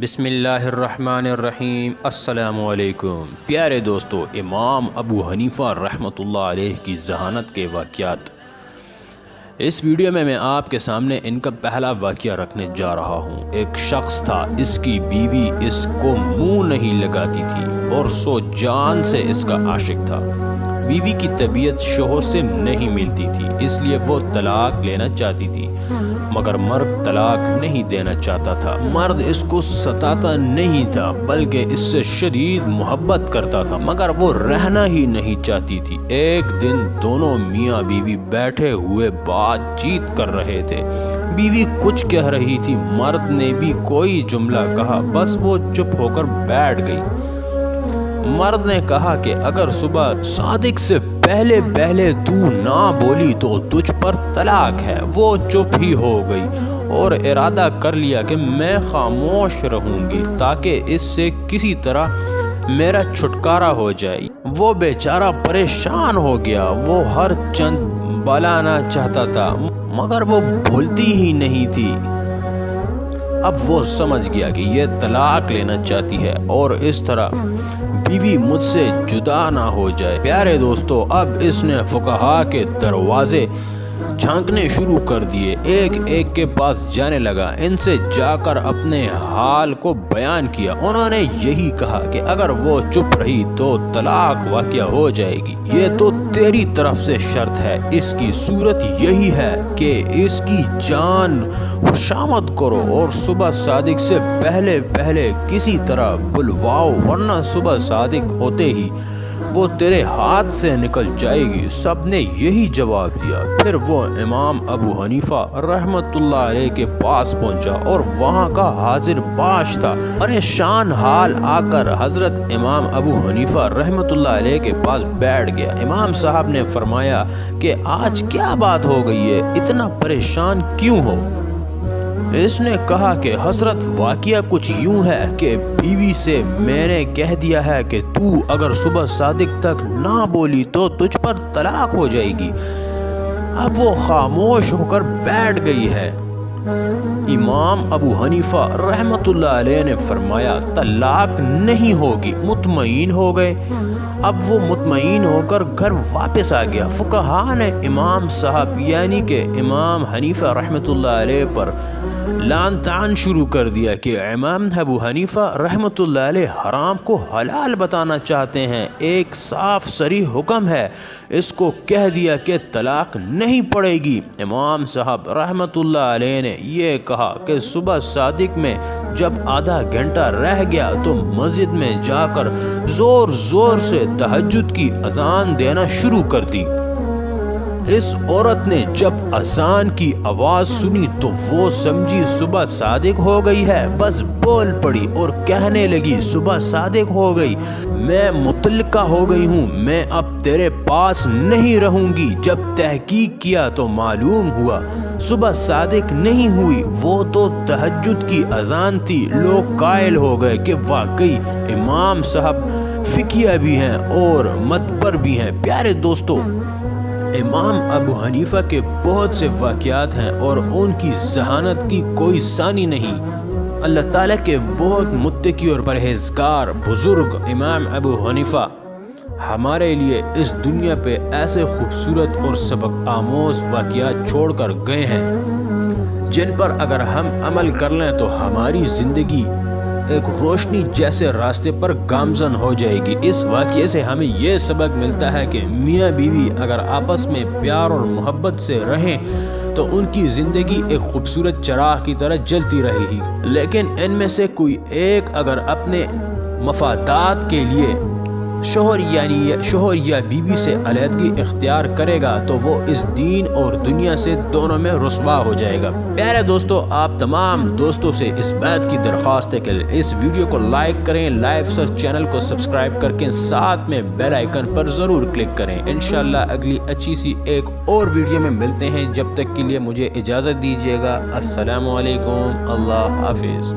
بسم اللہ الرحمن الرحیم۔ السلام علیکم پیارے دوستو، امام ابو حنیفہ رحمۃ اللہ علیہ کی ذہانت کے واقعات۔ اس ویڈیو میں آپ کے سامنے ان کا پہلا واقعہ رکھنے جا رہا ہوں۔ ایک شخص تھا، اس کی بیوی اس کو منہ نہیں لگاتی تھی اور سو جان سے اس کا عاشق تھا۔ بیوی کی طبیعت شوہر سے نہیں ملتی تھی، اس لیے وہ طلاق لینا چاہتی تھی، مگر مرد طلاق نہیں دینا چاہتا تھا۔ مرد اس کو ستاتا نہیں تھا بلکہ اس سے شدید محبت کرتا تھا، مگر وہ رہنا ہی نہیں چاہتی تھی۔ ایک دن دونوں میاں بیوی بیٹھے ہوئے بات چیت کر رہے تھے۔ بیوی کچھ کہہ رہی تھی، مرد نے بھی کوئی جملہ کہا، بس وہ چپ ہو کر بیٹھ گئی۔ مرد نے کہا کہ اگر صبح صادق سے پہلے تو نہ بولی تو تجھ پر طلاق ہے۔ وہ چپ ہی ہو گئی اور ارادہ کر لیا کہ میں خاموش رہوں گی تاکہ اس سے کسی طرح میرا چھٹکارا ہو جائے۔ وہ بیچارہ پریشان ہو گیا، وہ ہر چند بلانا چاہتا تھا مگر وہ بولتی ہی نہیں تھی۔ اب وہ سمجھ گیا کہ یہ طلاق لینا چاہتی ہے اور اس طرح بیوی مجھ سے جدا نہ ہو جائے۔ پیارے دوستو، اب اس نے فقہا کے دروازے جھانکنے شروع کر دیے، ایک ایک کے پاس جانے لگا، ان سے جا کر اپنے حال کو بیان کیا۔ انہوں نے یہی کہا کہ اگر وہ چپ رہی تو طلاق واقع ہو جائے گی، یہ تو تیری طرف سے شرط ہے۔ اس کی صورت یہی ہے کہ اس کی جان خوشامد کرو اور صبح صادق سے پہلے کسی طرح بلواؤ، ورنہ صبح صادق ہوتے ہی وہ تیرے ہاتھ سے نکل جائے گی۔ سب نے یہی جواب دیا۔ پھر وہ امام ابو حنیفہ رحمۃ اللہ علیہ کے پاس پہنچا اور وہاں کا حاضر باش تھا۔ پریشان حال آ کر حضرت امام ابو حنیفہ رحمۃ اللہ علیہ کے پاس بیٹھ گیا۔ امام صاحب نے فرمایا کہ آج کیا بات ہو گئی ہے، اتنا پریشان کیوں ہو؟ اس نے کہا کہ حضرت، واقعہ کچھ یوں ہے کہ بیوی سے میں نے کہہ دیا ہے کہ تو اگر صبح صادق تک نہ بولی تو تجھ پر طلاق ہو جائے گی۔ اب وہ خاموش ہو کر بیٹھ گئی ہے۔ امام ابو حنیفہ رحمۃ اللہ علیہ نے فرمایا طلاق نہیں ہوگی، مطمئن ہو گئے۔ اب وہ مطمئن ہو کر گھر واپس آ گیا۔ فقہا نے امام صاحب یعنی کہ امام حنیفہ رحمۃ اللہ علیہ پر لعن طعن شروع کر دیا کہ امام ابو حنیفہ رحمۃ اللہ علیہ حرام کو حلال بتانا چاہتے ہیں، ایک صاف صریح حکم ہے، اس کو کہہ دیا کہ طلاق نہیں پڑے گی۔ امام صاحب رحمۃ اللہ علیہ نے یہ کہا کہ صبح صادق میں جب آدھا گھنٹہ رہ گیا تو مسجد میں جا کر زور سے تہجد کی اذان دینا شروع کر دی۔ اس عورت نے جب اذان کی آواز سنی تو وہ سمجھی صبح صادق ہو گئی ہے، بس بول پڑی اور کہنے لگی صبح صادق ہو گئی، میں مطلقہ ہو گئی ہوں، میں اب تیرے پاس نہیں رہوں گی۔ جب تحقیق کیا تو معلوم ہوا صبح صادق نہیں ہوئی، وہ تو تہجد کی اذان تھی۔ لوگ قائل ہو گئے کہ واقعی امام صاحب فقیہ بھی ہیں اور مدبر بھی ہیں۔ پیارے دوستو، امام ابو حنیفہ کے بہت سے واقعات ہیں اور ان کی ذہانت کی کوئی ثانی نہیں۔ اللہ تعالیٰ کے بہت متقی اور پرہیزگار بزرگ امام ابو حنیفہ ہمارے لیے اس دنیا پہ ایسے خوبصورت اور سبق آموز واقعات چھوڑ کر گئے ہیں جن پر اگر ہم عمل کر لیں تو ہماری زندگی ایک روشنی جیسے راستے پر گامزن ہو جائے گی۔ اس واقعے سے ہمیں یہ سبق ملتا ہے کہ میاں بیوی اگر آپس میں پیار اور محبت سے رہیں تو ان کی زندگی ایک خوبصورت چراغ کی طرح جلتی رہے گی، لیکن ان میں سے کوئی ایک اگر اپنے مفادات کے لیے شوہر یا بیوی سے علیحدگی اختیار کرے گا تو وہ اس دین اور دنیا سے دونوں میں رسوا ہو جائے گا۔ پیارے دوستو، آپ تمام دوستوں سے اس بات کی درخواست ہے کہ اس ویڈیو کو لائک کریں، لائف سرچ چینل کو سبسکرائب کر کے ساتھ میں بیل آئیکن پر ضرور کلک کریں۔ انشاءاللہ اگلی اچھی سی ایک اور ویڈیو میں ملتے ہیں، جب تک کے لیے مجھے اجازت دیجیے گا۔ السلام علیکم، اللہ حافظ۔